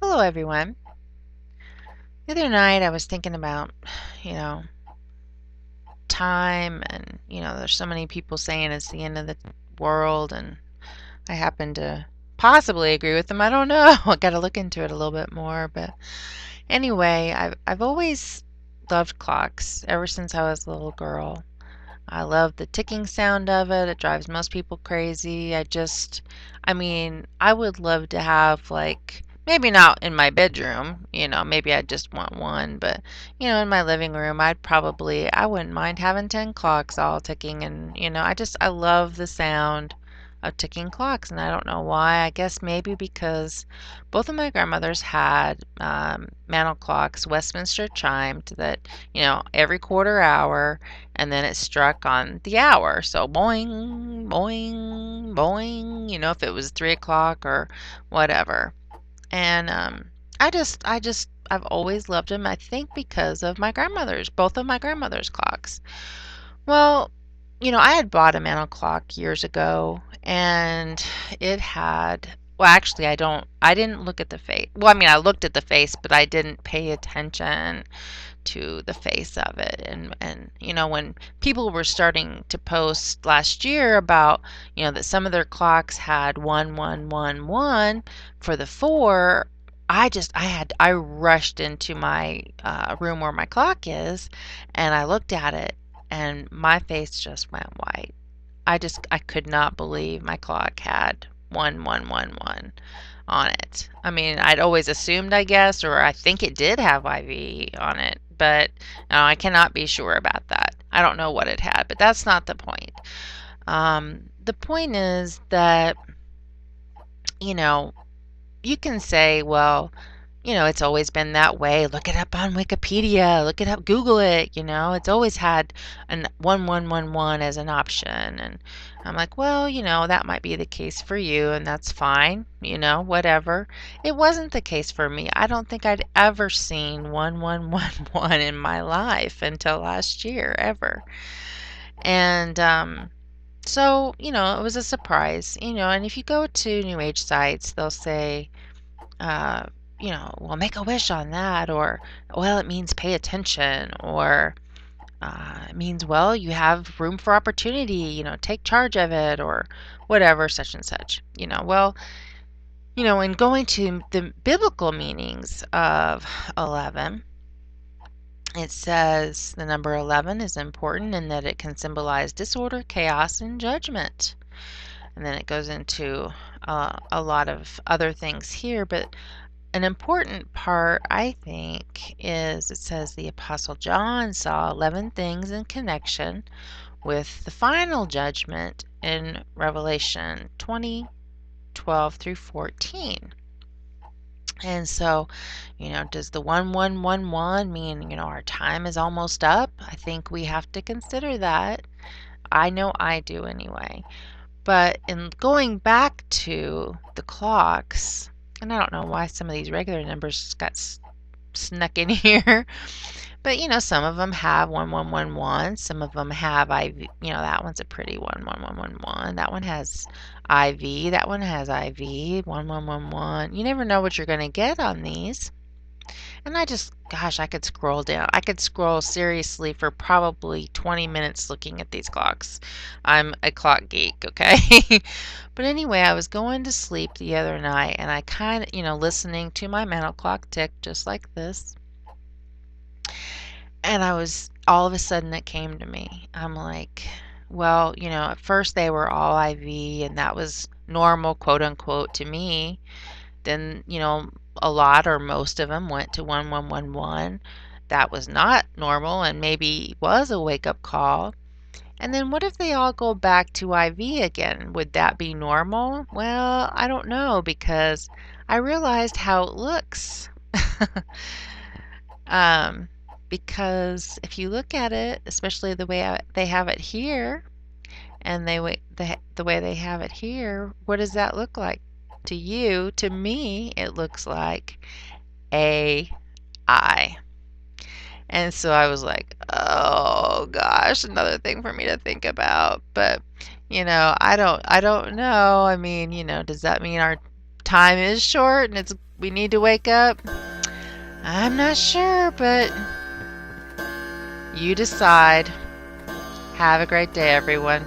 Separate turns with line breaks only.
Hello, everyone. The other night I was thinking about, you know, time and, there's so many people saying it's the end of the world, and I happen to possibly agree with them. I don't know. I got to look into it a little bit more, but anyway, I've always loved clocks ever since I was a little girl. I love the ticking sound of it. It drives most people crazy. I would love to have, like, maybe not in my bedroom, maybe I just want one, but, in my living room, I wouldn't mind having 10 clocks all ticking. And, I love the sound of ticking clocks. And I don't know why. I guess maybe because both of my grandmothers had mantel clocks, Westminster chimed that, every quarter hour, and then it struck on the hour. So boing, boing, boing, if it was 3 o'clock or whatever. And I've always loved them, I think, because of both of my grandmother's clocks. Well, I had bought a mantel clock years ago, and it had, well, actually, I didn't look at the face. Well, I looked at the face, but I didn't pay attention to the face of it. And when people were starting to post last year about, that some of their clocks had 1111 for the 4, I rushed into my room where my clock is, and I looked at it, and my face just went white. I could not believe my clock had 1111 on it. I'd always assumed, I guess, or I think it did have IV on it, but I cannot be sure about that. I don't know what it had, but that's not the point. The point is that, you know, you can say, well, it's always been that way. Look it up on Wikipedia. Look it up, Google it. It's always had an 1111 as an option. And I'm like, well, that might be the case for you, and that's fine. Whatever. It wasn't the case for me. I don't think I'd ever seen 1111 in my life until last year, ever. And so, it was a surprise. And if you go to New Age sites, they'll say, uh, well, make a wish on that, or, well, it means pay attention, or it means, well, you have room for opportunity, take charge of it, or whatever, such and such. In going to the biblical meanings of 11, it says the number 11 is important in that it can symbolize disorder, chaos, and judgment. And then it goes into a lot of other things here, but an important part, I think, is it says the Apostle John saw 11 things in connection with the final judgment in Revelation 20:12 through 14. And so, does the 1111 mean, our time is almost up? I think we have to consider that. I know I do anyway. But in going back to the clocks, and I don't know why some of these regular numbers got snuck in here, but some of them have 1111, some of them have IV. That one's a pretty one, 1111. That one has IV, that one has IV, 1111. You never know what you're going to get on these. And gosh, I could scroll down. I could scroll seriously for probably 20 minutes looking at these clocks. I'm a clock geek, okay? But anyway, I was going to sleep the other night, and I kind of, listening to my mantel clock tick just like this. And all of a sudden it came to me. I'm like, well, at first they were all IV, and that was normal, quote unquote, to me. Then, a lot or most of them went to 1111. That was not normal and maybe was a wake-up call. And then what if they all go back to IV again? Would that be normal? Well, I don't know, because I realized how it looks. um, because if you look at it, especially the way they have it here, and the way they have it here, what does that look like to you? To me, it looks like AI. And so I was like, oh gosh, another thing for me to think about. But I don't know. Does that mean our time is short and we need to wake up? I'm not sure, but you decide. Have a great day, everyone.